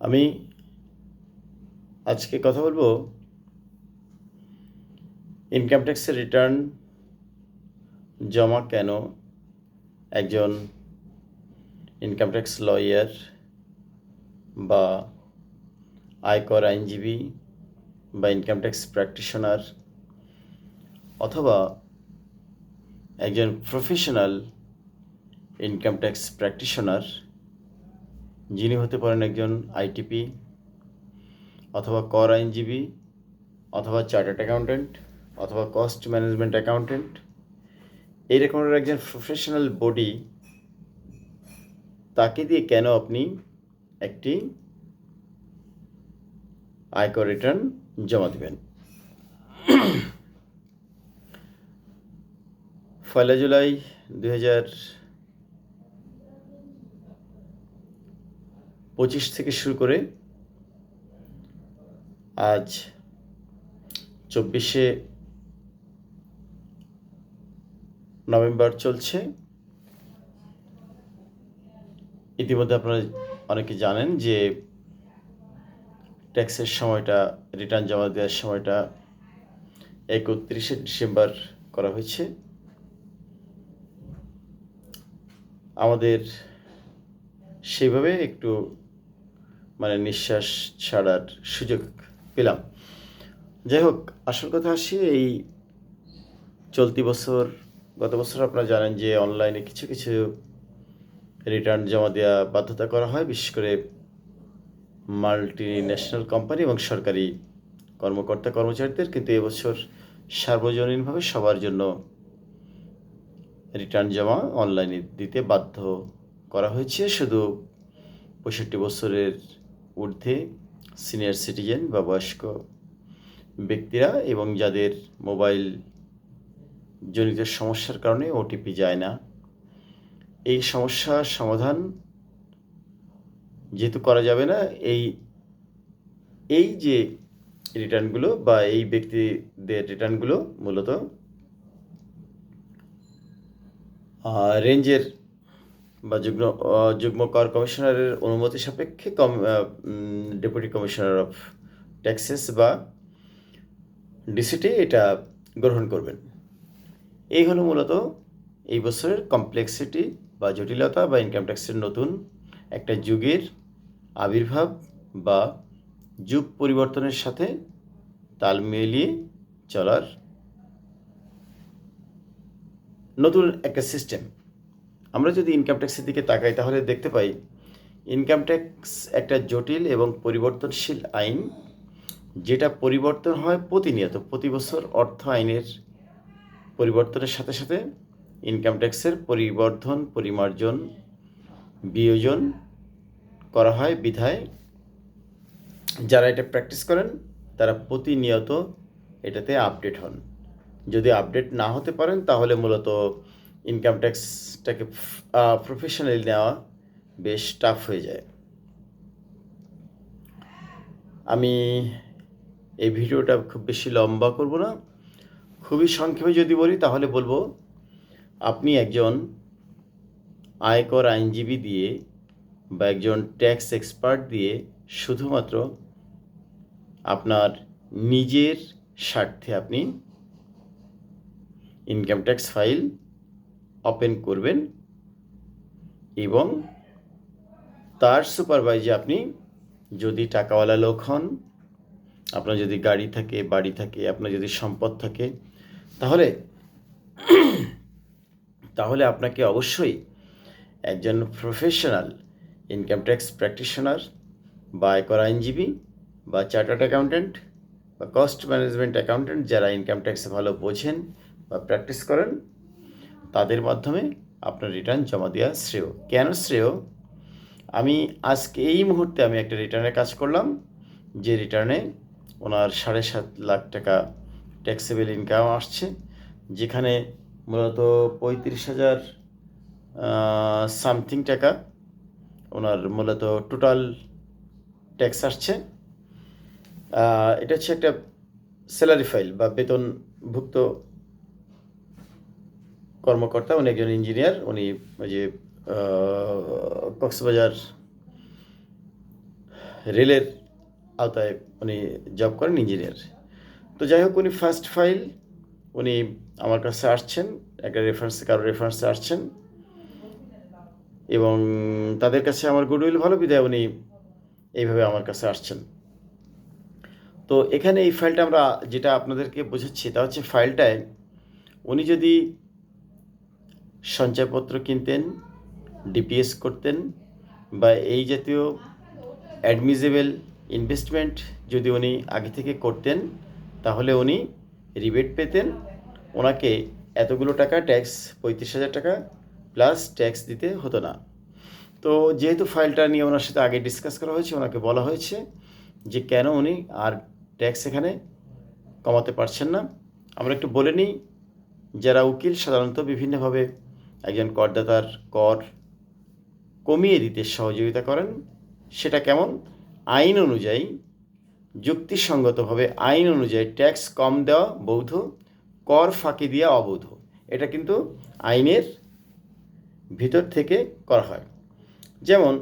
আমি আজকে কথা বলবো ইনকাম ট্যাক্সের রিটার্ন জমা কেন একজন ইনকাম ট্যাক্স লয়ার বা আয়কর আইনজীবী বা ইনকাম ট্যাক্স প্র্যাকটিশনার অথবা একজন প্রফেশনাল ইনকাম ট্যাক্স প্র্যাকটিশনার যিনি হতে পারেন একজন আইটিপি অথবা কর আইনজীবী অথবা চার্টার্ড অ্যাকাউন্ট্যান্ট অথবা কস্ট ম্যানেজমেন্ট অ্যাকাউন্ট্যান্ট এই রকমের একজন প্রফেশনাল বডি, তাকে দিয়ে কেন আপনি একটি আয়কর রিটার্ন জমা দেবেন। 1 জুলাই 2025 থেকে শুরু করে আজ 24শে নভেম্বর চলছে। ইতিমধ্যে আপনারা অনেকে জানেন যে ট্যাক্সের সময়টা, রিটার্ন জমা দেওয়ার সময়টা 31শে ডিসেম্বর করা হয়েছে। আমাদের সেইভাবে একটু নিঃশ্বাস ছাড়ার সুযোগ পেলাম। যাই হোক, আসল কথা আসি, এই চলতি বছর, গত বছর আপনারা জানেন যে অনলাইনে কিছু কিছু রিটার্ন জমা দেওয়া বাধ্যতা করা হয়, বিশেষ করে মাল্টি ন্যাশনাল কোম্পানি এবং সরকারি কর্মকর্তা কর্মচারীদের। কিন্তু এবছর সার্বজনীনভাবে সবার জন্য রিটার্ন জমা অনলাইনে দিতে বাধ্য করা হয়েছে। শুধু 65 বছরের ঊর্ধ্বে সিনিয়র সিটিজেন বা বয়স্ক ব্যক্তিরা এবং যাদের মোবাইল জনিত সমস্যার কারণে ওটিপি যায় না, এই সমস্যার সমাধান যেহেতু করা যাবে না, এই যে রিটার্নগুলো বা এই ব্যক্তিদের রিটার্নগুলো মূলত রেঞ্জের বা যুগ্ম কর কমিশনারের অনুমতি সাপেক্ষে ডেপুটি কমিশনার অফ ট্যাক্সেস বা ডিসিটি এটা গ্রহণ করবেন। এই হলো মূলত এই বছরের কমপ্লেক্সিটি বা জটিলতা বা ইনকাম ট্যাক্সের নতুন একটা যুগের আবির্ভাব বা যুগ পরিবর্তনের সাথে তাল মিলিয়ে চলার নতুন একটা সিস্টেম। আমরা যদি ইনকাম ট্যাক্সের দিকে তাকাই তাহলে দেখতে পাই ইনকাম ট্যাক্স একটা জটিল এবং পরিবর্তনশীল আইন, যেটা পরিবর্তন হয় প্রতিনিয়ত। প্রতি বছর অর্থ আইনের পরিবর্তনের সাথে সাথে ইনকাম ট্যাক্সের পরিবর্ধন, পরিমার্জন, বিয়োজন করা হয়। বিধায় যারা এটা প্র্যাকটিস করেন তারা প্রতিনিয়ত এটাতে আপডেট হন। যদি আপডেট না হতে পারেন তাহলে মূলত ইনকাম ট্যাক্সটাকে প্রফেশনালি নেওয়া বেশ টাফ হয়ে যায়। আমি এই ভিডিওটা খুব বেশি লম্বা করব না, খুবই সংক্ষেপে যদি বলি তাহলে বলবো, আপনি একজন আয়কর আইনজীবী দিয়ে বা একজন ট্যাক্স এক্সপার্ট দিয়ে শুধুমাত্র আপনার নিজের স্বার্থে আপনি ইনকাম ট্যাক্স ফাইল ওপেন করবেন এবং তার সুপারভাইজে আপনি যদি টাকাওয়ালা লোক হন, আপনার যদি গাড়ি থাকে, বাড়ি থাকে, আপনার যদি সম্পদ থাকে, তাহলে আপনাকে অবশ্যই একজন প্রফেশনাল ইনকাম ট্যাক্স প্র্যাকটিশনার বা আয়কর আইনজীবী বা চার্টার্ড অ্যাকাউন্ট্যান্ট বা কস্ট ম্যানেজমেন্ট অ্যাকাউন্ট্যান্ট যারা ইনকাম ট্যাক্স ভালো বোঝেন বা প্র্যাকটিস করেন, তাদের মাধ্যমে আপনার রিটার্ন জমা দেওয়া শ্রেয়। কেন শ্রেয়? আমি আজকে এই মুহূর্তে আমি একটা রিটার্নের কাজ করলাম, যে রিটার্নে ওনার 7.5 লাখ টাকা ট্যাক্সেবল ইনকাম আসছে, যেখানে মূলত 35,000 সামথিং টাকা ওনার মূলত টোটাল ট্যাক্স আসছে। এটা হচ্ছে একটা স্যালারি ফাইল বা বেতনভুক্ত কর্মকর্তা। উনি একজন ইঞ্জিনিয়ার। উনি ওই যে কক্সবাজার রেলের আওতায় উনি জব করেন, ইঞ্জিনিয়ার। তো যাই হোক, উনি ফার্স্ট ফাইল উনি আমার কাছে আসছেন, একটা কারো রেফারেন্সে আসছেন, এবং তাদের কাছে আমার গুডউইল ভালো বিধায় উনি এইভাবে আমার কাছে আসছেন। তো এখানে এই ফাইলটা আমরা যেটা আপনাদেরকে বোঝাচ্ছি তা হচ্ছে, ফাইলটায় উনি যদি সঞ্চয়পত্র কিনতেন, ডিপিএস করতেন, বা এই জাতীয় অ্যাডমিজেবল ইনভেস্টমেন্ট যদি উনি আগে থেকে করতেন, তাহলে উনি রিবেট পেতেন। ওনাকে এতগুলো টাকা ট্যাক্স, 35,000 টাকা প্লাস ট্যাক্স দিতে হতো না। তো যেহেতু ফাইলটা নিয়ে ওনার সাথে আগে ডিসকাস করা হয়েছে, ওনাকে বলা হয়েছে যে কেন উনি আর ট্যাক্স এখানে কমাতে পারছেন না। আমরা একটু বলে নিই, যারা উকিল সাধারণত বিভিন্নভাবে একজন করদাতার কর কমিয়ে দিতে সহযোগিতা করেন। সেটা কেমন? আইন অনুযায়ী, যুক্তিসঙ্গতভাবে আইন অনুযায়ী ট্যাক্স কম দেওয়া বৈধ, কর ফাঁকি দেওয়া অবৈধ। এটা কিন্তু আইনের ভিতর থেকে করা হয়। যেমন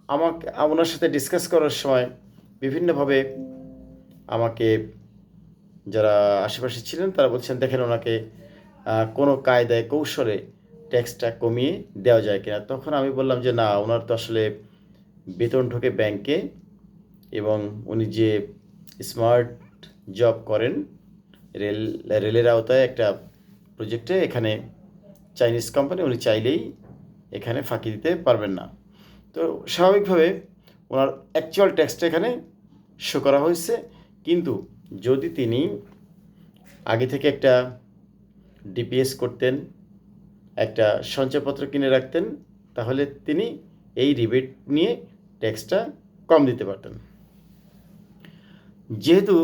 আমাকে ওনার সাথে ডিসকাস করার সময় বিভিন্নভাবে আমাকে যারা আশেপাশে ছিলেন তারা বলছেন, দেখেন ওনাকে কোনো কায়দায় কৌশলে ট্যাক্সটা কমিয়ে দেওয়া যায় কিনা। তখন আমি বললাম যে না, ওনার তো আসলে বেতন ঢোকে ব্যাংকে, এবং উনি যে স্মার্ট জব করেন রেলের আওতায় একটা প্রজেক্টে, এখানে চাইনিজ কোম্পানি, উনি চাইলেই এখানে ফাঁকি দিতে পারবেন না। তো স্বাভাবিকভাবে ওনার অ্যাকচুয়াল ট্যাক্সটা এখানে শো করা হয়েছে। কিন্তু যদি তিনি আগে থেকে একটা ডিপিএস করতেন, একটা সঞ্চয়পত্র কিনে রাখতেন, তাহলে তিনি এই রিবেট নিয়ে ট্যাক্সটা কম দিতে পারতেন। যেহেতু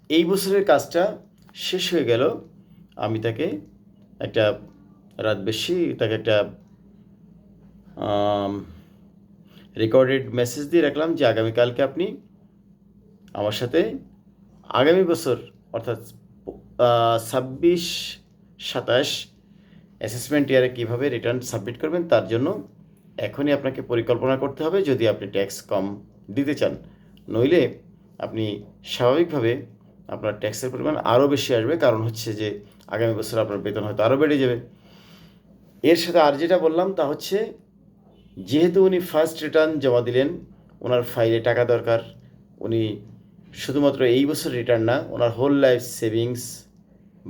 এই বছরের কাজটা শেষ হয়ে গেল, আমি তাকে একটা রাত বেশি তাকে একটা রেকর্ডেড মেসেজ দিয়ে রাখলাম যে আগামীকালকে আপনি আমার সাথে আগামী বছর অর্থাৎ 26-27 অ্যাসেসমেন্ট ইয়ারে কীভাবে রিটার্ন সাবমিট করবেন তার জন্য এখনই আপনাকে পরিকল্পনা করতে হবে, যদি আপনি ট্যাক্স কম দিতে চান। নইলে আপনি স্বাভাবিকভাবে আপনার ট্যাক্সের পরিমাণ আরও বেশি আসবে, কারণ হচ্ছে যে আগামী বছর আপনার বেতন হয়তো আরও বেড়ে যাবে। এর সাথে আর যেটা বললাম তা হচ্ছে, যেহেতু উনি ফার্স্ট রিটার্ন জমা দিলেন, ওনার ফাইলে টাকা দরকার। উনি শুধুমাত্র এই বছর রিটার্ন না, ওনার হোল লাইফ সেভিংস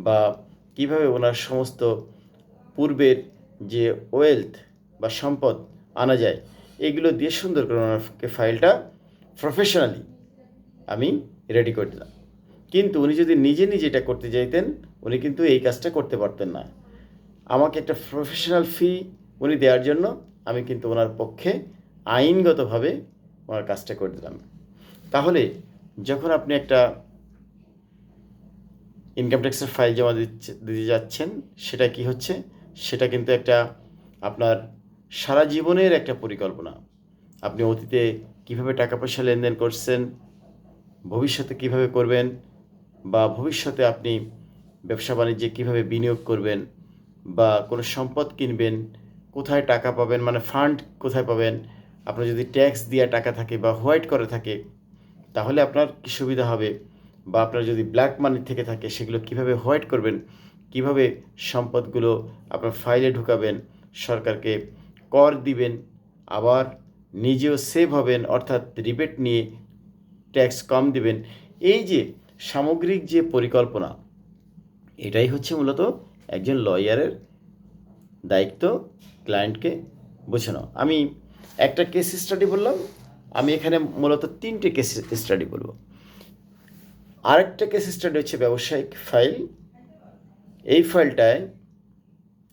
বা কীভাবে ওনার সমস্ত পূর্বের যে ওয়েলথ বা সম্পদ আনা যায়, এগুলো দিয়ে সুন্দর করে ওনাকে ফাইলটা প্রফেশনালি আমি রেডি করে দিলাম। কিন্তু উনি যদি নিজে নিজে এটা করতে চাইতেন, উনি কিন্তু এই কাজটা করতে পারতেন না। আমাকে একটা প্রফেশনাল ফি উনি দেওয়ার জন্য আমি কিন্তু ওনার পক্ষে আইনগতভাবে ওনার কাজটা করে দিলাম। তাহলে যখন আপনি একটা ইনকাম ট্যাক্সের ফাইল জমা দিতে যাচ্ছেন, সেটা কি হচ্ছে, সেটা কিন্তু একটা আপনার সারা জীবনের একটা পরিকল্পনা। আপনি অতীতে কীভাবে টাকা পয়সা লেনদেন করছেন, ভবিষ্যতে কীভাবে করবেন, বা ভবিষ্যতে আপনি ব্যবসা বাণিজ্যে কীভাবে বিনিয়োগ করবেন, বা কোনো সম্পদ কিনবেন, কোথায় টাকা পাবেন, মানে ফান্ড কোথায় পাবেন। আপনার যদি ট্যাক্স দেওয়া টাকা থাকে বা হোয়াইট করে থাকে, তাহলে আপনার কী সুবিধা হবে, বা আপনার যদি ব্ল্যাক মানি থেকে থাকে সেগুলো কীভাবে হোয়াইট করবেন, কীভাবে সম্পদগুলো আপনার ফাইলে ঢুকাবেন, সরকারকে কর দিবেন, আবার নিজেও সেভ হবেন, অর্থাৎ রিবেট নিয়ে ট্যাক্স কম দিবেন। এই যে সামগ্রিক যে পরিকল্পনা, এটাই হচ্ছে মূলত একজন লয়ারের দায়িত্ব, ক্লায়েন্টকে বোঝানো। আমি একটা কেস স্টাডি বললাম, আমি এখানে মূলত 3টে কেস স্টাডি বলবো। আরেকটা কেস স্টাডি হচ্ছে ব্যবসায়িক ফাইল। এই ফাইলটায়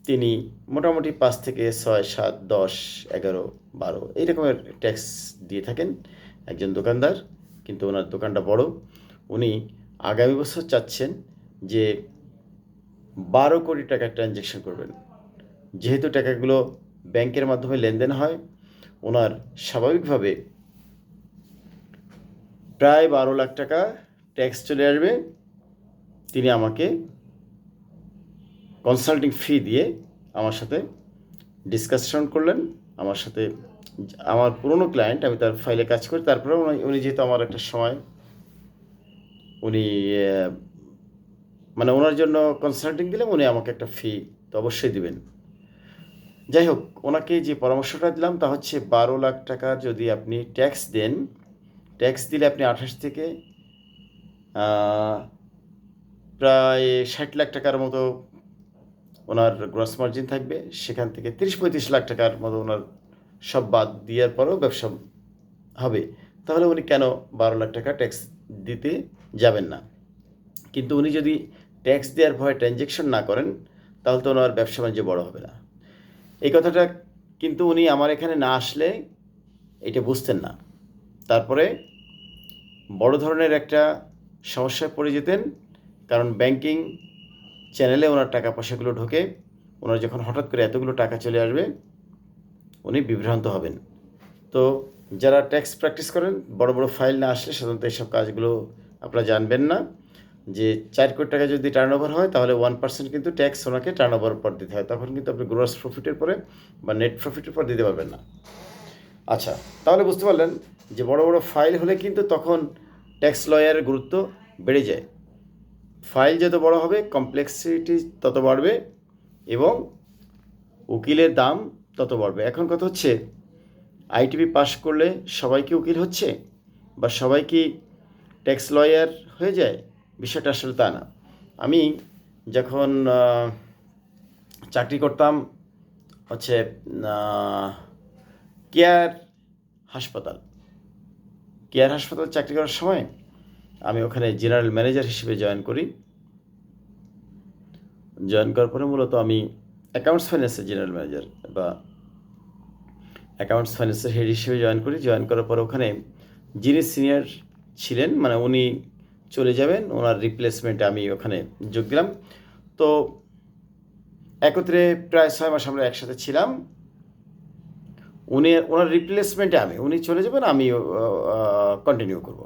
তিনি মোটামুটি 5 থেকে 6, 7, 10, 11, 12 এই রকমের ট্যাক্স দিয়ে থাকেন। একজন দোকানদার, কিন্তু ওনার দোকানটা বড়। উনি আগামী বছর চাচ্ছেন যে 12 কোটি টাকা ট্রানজ্যাকশন করবেন। যেহেতু টাকাগুলো ব্যাংকের মাধ্যমে লেনদেন হয়, ওনার স্বাভাবিকভাবে প্রায় 12 লাখ টাকা ট্যাক্স চলে আসবে। তিনি আমাকে কনসাল্টিং ফি দিয়ে আমার সাথে ডিসকাশন করলেন, আমার সাথে আমার পুরনো ক্লায়েন্ট, আমি তার ফাইলে কাজ করি। তারপরে উনি যেহেতু আমার একটা সময় উনি মানে ওনার জন্য কনসাল্টিং দিলাম, উনি আমাকে একটা ফি তো অবশ্যই দিবেন। যাই হোক, ওনাকে যে পরামর্শটা দিলাম তা হচ্ছে 12 লাখ টাকার যদি আপনি ট্যাক্স দেন, ট্যাক্স দিলে আপনি 28 থেকে প্রায় 60 লাখ টাকার মতো ওনার গ্রস মার্জিন থাকবে। সেখান থেকে 30-35 লাখ টাকার মতো ওনার সব বাদ দেওয়ার পরেও ব্যবসা হবে। তাহলে উনি কেন 12 লাখ টাকা ট্যাক্স দিতে যাবেন না? কিন্তু উনি যদি ট্যাক্স দেওয়ার ভয়ে ট্রানজ্যাকশন না করেন, তাহলে তো ওনার ব্যবসা বাণিজ্য বড় হবে না। এই কথাটা কিন্তু উনি আমার এখানে না আসলে এটা বুঝতেন না। তারপরে বড় ধরনের একটা সমস্যায় পড়ে যেতেন, কারণ ব্যাংকিং চ্যানেলে ওনার টাকা পয়সাগুলো ঢোকে। ওনার যখন হঠাৎ করে এতগুলো টাকা চলে আসবে, উনি বিভ্রান্ত হবেন। তো যারা ট্যাক্স প্র্যাকটিস করেন, বড় বড় ফাইল না আসলে সাধারণত এইসব কাজগুলো আপনারা জানবেন না যে 4 কোটি টাকা যদি টার্নওভার হয়, তাহলে 1% কিন্তু ট্যাক্স ওনাকে টার্নওভার পর দিতে হয়। তখন কিন্তু আপনি গ্রস প্রফিটের পরে বা নেট প্রফিটের পর দিতে পারবেন না। আচ্ছা, তাহলে বুঝতে পারলেন যে বড় বড় ফাইল হলে কিন্তু তখন ট্যাক্স লয়ারের গুরুত্ব বেড়ে যায়। ফাইল যত বড় হবে, কমপ্লেক্সিটি তত বাড়বে এবং উকিলের দাম তত বাড়বে। এখন কথা হচ্ছে, আইটিভি পাশ করলে সবাই কি উকিল হচ্ছে বা সবাই কি ট্যাক্স লয়ার হয়ে যায়? বিষয়টা আসলে তা না। আমি যখন চাকরি করতাম হচ্ছে কেয়ার হাসপাতাল, কেয়ার হাসপাতাল চাকরি করার সময় আমি ওখানে জেনারেল ম্যানেজার হিসেবে জয়েন করি। জয়েন করার পরে মূলত আমি অ্যাকাউন্টস ফাইন্যান্সের জেনারেল ম্যানেজার বা অ্যাকাউন্টস ফাইন্যান্সের হেড হিসেবে জয়েন করি। জয়েন করার পরে ওখানে যিনি সিনিয়র ছিলেন, মানে উনি চলে যাবেন, ওনার রিপ্লেসমেন্টে আমি ওখানে যোগ দিলাম। তো একত্রে প্রায় 6 মাস আমরা একসাথে ছিলাম। ওনার রিপ্লেসমেন্টে উনি চলে যাবেন, আমি কন্টিনিউ করব।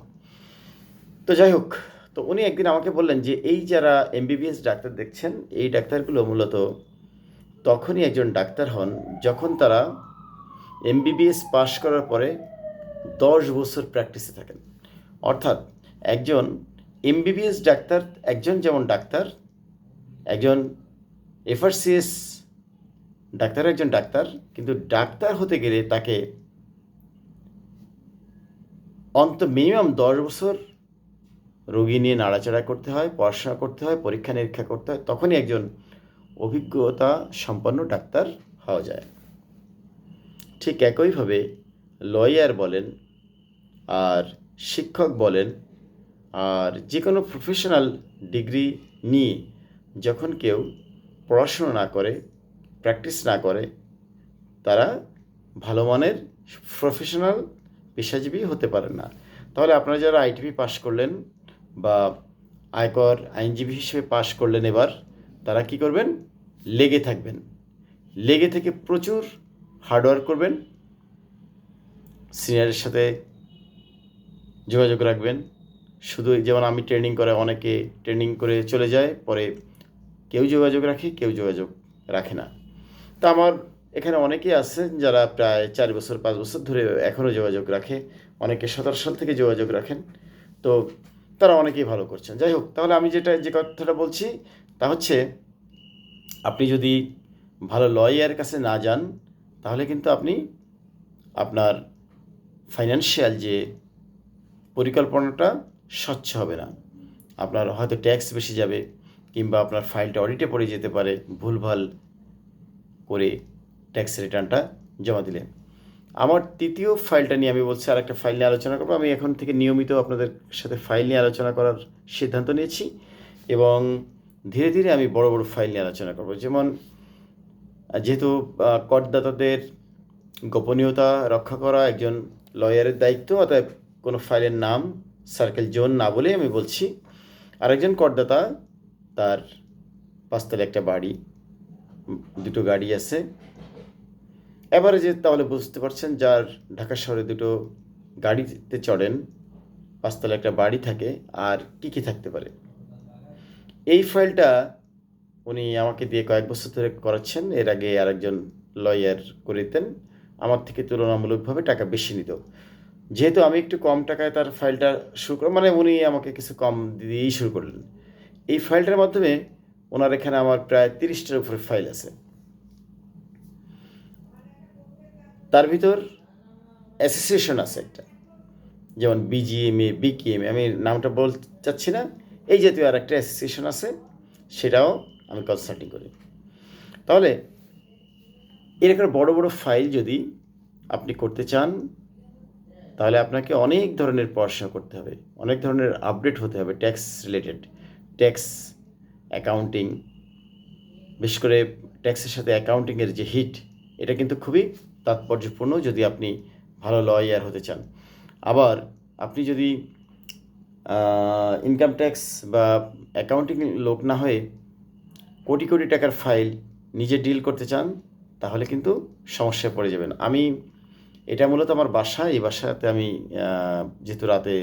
তো যাই হোক, তো উনি একদিন আমাকে বললেন যে এই যারা এমবিবিএস ডাক্তার দেখছেন, এই ডাক্তারগুলো মূলত তখনই একজন ডাক্তার হন যখন তারা এমবিবিএস পাশ করার পরে 10 বছর প্র্যাকটিসে থাকেন। অর্থাৎ একজন এমবিবিএস ডাক্তার, একজন যেমন ডাক্তার, একজন এফআরসিএস ডাক্তার একজন ডাক্তার, কিন্তু ডাক্তার হতে গেলে তাকে মিনিমাম 10 বছর রোগী নিয়ে নাড়াচাড়া করতে হয়, পড়াশোনা করতে হয়, পরীক্ষা নিরীক্ষা করতে হয়, তখনই একজন অভিজ্ঞতা সম্পন্ন ডাক্তার হওয়া যায়। ঠিক একইভাবে লয়ার বলেন আর শিক্ষক বলেন আর যে কোনো প্রফেশনাল ডিগ্রি নিয়ে যখন কেউ পড়াশোনা না করে, প্র্যাকটিস না করে, তারা ভালো মানের প্রফেশনাল পেশাজীবী হতে পারে না। তাহলে আপনারা যারা আইটিপি পাশ করলেন বা আয়কর আইনজীবী হিসেবে পাশ করলেন, এবার তারা কি করবেন? লেগে থাকবেন। লেগে থেকে প্রচুর হার্ডওয়ার্ক করবেন, সিনিয়রের সাথে যোগাযোগ রাখবেন। শুধু যেমন আমি ট্রেনিং করে, অনেকে ট্রেনিং করে চলে যায়, পরে কেউ যোগাযোগ রাখে, কেউ যোগাযোগ রাখে না। তা আমার এখানে অনেকেই আছেন যারা প্রায় 4 বছর 5 বছর ধরে এখনও যোগাযোগ রাখে, অনেকে 17 সাল থেকে যোগাযোগ রাখেন। তো তারা অনেকেই ভালো করছেন। যাই হোক, তাহলে আমি যে কথাটা বলছি তা হচ্ছে, আপনি যদি ভালো লয়ারের কাছে না যান, তাহলে কিন্তু আপনি আপনার ফাইন্যান্সিয়াল যে পরিকল্পনাটা স্বচ্ছ হবে না। আপনার হয়তো ট্যাক্স বেশি যাবে, কিংবা আপনার ফাইলটা অডিটে পড়ে যেতে পারে ভুলভাল করে ট্যাক্স রিটার্নটা জমা দিলে। আমার তৃতীয় ফাইলটা নিয়ে আমি বলছি, আর একটা ফাইল নিয়ে আলোচনা করবো। আমি এখন থেকে নিয়মিত আপনাদের সাথে ফাইল নিয়ে আলোচনা করার সিদ্ধান্ত নিয়েছি এবং ধীরে ধীরে আমি বড় বড় ফাইল নিয়ে আলোচনা করব। যেমন যেহেতু করদাতাদের গোপনীয়তা রক্ষা করা একজন লয়ারের দায়িত্ব, অতএব কোনো ফাইলের নাম সার্কেল জোন না বলেই আমি বলছি। আরেকজন করদাতা, তার 5 তলা একটা বাড়ি, 2টো গাড়ি আছে। এবারে যে তাহলে বুঝতে পারছেন, যার ঢাকা শহরে 2টো গাড়িতে চড়েন, 5 তলা একটা বাড়ি থাকে, আর কি কি থাকতে পারে। এই ফাইলটা উনি আমাকে দিয়ে কয়েক বছর ধরে করাচ্ছেন। এর আগে আরেকজন লয়ার করে দিতেন, আমার থেকে তুলনামূলকভাবে টাকা বেশি নিত। যেহেতু আমি একটু কম টাকায় তার ফাইলটা শুরু করলাম, মানে উনি আমাকে কিছু কম দিয়েই শুরু করলেন। এই ফাইলটার মাধ্যমে ওনার এখানে আমার প্রায় 30টার উপরে ফাইল আছে। তার ভিতর অ্যাসোসিয়েশন আছে একটা, যেমন বিজিএমএ, বিকেএমএ, আমি নামটা বলতে চাচ্ছি না, এই জাতীয় আর একটা অ্যাসোসিয়েশন আছে, সেটাও আমি কনসাল্টিং করি। তাহলে এরকম বড় বড় ফাইল যদি আপনি করতে চান, তাহলে আপনাকে অনেক ধরনের পড়াশোনা করতে হবে, অনেক ধরনের আপডেট হতে হবে, ট্যাক্স রিলেটেড, ট্যাক্স, অ্যাকাউন্টিং, বিশেষ করে ট্যাক্সের সাথে অ্যাকাউন্টিংয়ের যে হিট, এটা কিন্তু খুবই তাৎপর্যপূর্ণ যদি আপনি ভালো লয়ার হতে চান। আবার আপনি যদি ইনকাম ট্যাক্স বা অ্যাকাউন্টিং লোক না হয়ে কোটি কোটি টাকার ফাইল নিজে ডিল করতে চান, তাহলে কিন্তু সমস্যায় পড়ে যাবেন। এটা মূলত আমার বাসা, এই বাসাতে আমি যেহেতু রাতে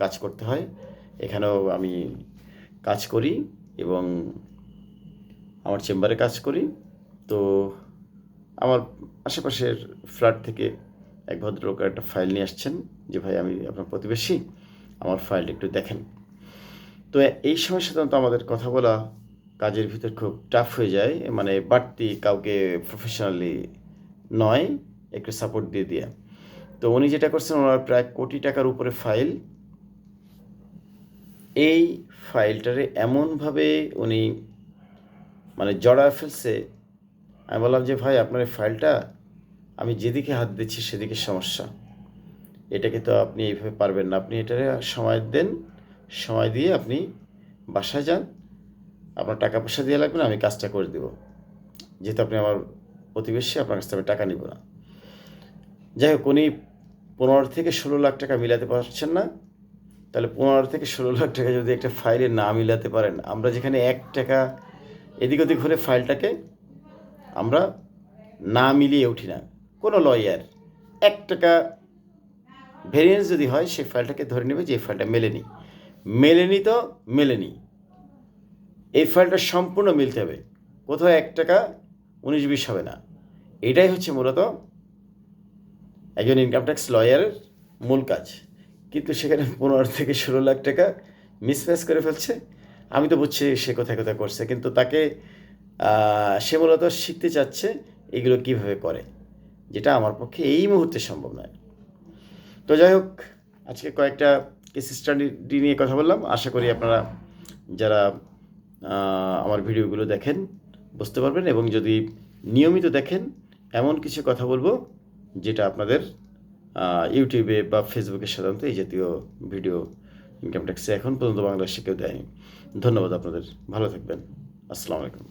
কাজ করতে হয়, এখানেও আমি কাজ করি এবং আমার চেম্বারে কাজ করি। তো আমার আশেপাশের ফ্ল্যাট থেকে এক ভদ্রলোক একটা ফাইল নিয়ে আসছেন যে, ভাই আমি আপনার প্রতিবেশী, আমার ফাইলটা একটু দেখেন। তো এই সময় সাধারণত আমাদের কথা বলা কাজের ভিতর খুব টাফ হয়ে যায়, মানে বাড়তি কাউকে প্রফেশনালি নয়, একটু সাপোর্ট দিয়ে। তো উনি যেটা করছেন, ওনার প্রায় কোটি টাকার উপরে ফাইল। এই ফাইলটারে এমনভাবে উনি মানে জড়ায় ফেলছে, আমি বললাম যে ভাই আপনার এই ফাইলটা, আমি যেদিকে হাত দিচ্ছি সেদিকে সমস্যা, এটাকে তো আপনি এইভাবে পারবেন না, আপনি এটারে সময় দেন, সময় দিয়ে আপনি বাসায় যান, আপনার টাকা পয়সা দিয়ে লাগবে না, আমি কাজটা করে দেব, যেহেতু আপনি আমার প্রতিবেশী, আপনার কাছ থেকে আমি টাকা নিব না। যাই হোক, উনি 15 থেকে 16 লাখ টাকা মিলাতে পারছেন না। তাহলে 15 থেকে 16 লাখ টাকা যদি একটা ফাইলে না মিলাতে পারেন, আমরা যেখানে 1 টাকা এদিক ওদিক হলে ফাইলটাকে আমরা না মিলিয়ে উঠি না, কোনো লয়ার 1 টাকা ভেরিয়েন্স যদি হয়, সেই ফাইলটাকে ধরে নেবে যে এই ফাইলটা মেলেনি, তো মেলেনি, এই ফাইলটা সম্পূর্ণ মিলতে হবে, কোথাও 1 টাকা 19-20 হবে না। এটাই হচ্ছে মূলত একজন ইনকাম ট্যাক্স লয়ারের মূল কাজ। কিন্তু সেখানে 15 থেকে 16 লাখ টাকা মিসম্যাচ করে ফেলছে। আমি তো বুঝছি সে কোথায় কোথায় করছে, কিন্তু তাকে সে মূলত শিখতে চাচ্ছে এগুলো কীভাবে করে, যেটা আমার পক্ষে এই মুহূর্তে সম্ভব নয়। তো যাই হোক, আজকে কয়েকটা কেস স্টাডি নিয়ে কথা বললাম। আশা করি আপনারা যারা আমার ভিডিওগুলো দেখেন বুঝতে পারবেন, এবং যদি নিয়মিত দেখেন, এমন কিছু কথা বলবো যেটা আপনাদের ইউটিউবে বা ফেসবুকে সাধারণত এই জাতীয় ভিডিও ইনকাম ট্যাক্সে এখন পর্যন্ত বাংলাদেশে কেউ দেয়নি। ধন্যবাদ আপনাদের, ভালো থাকবেন, আসসালামু আলাইকুম।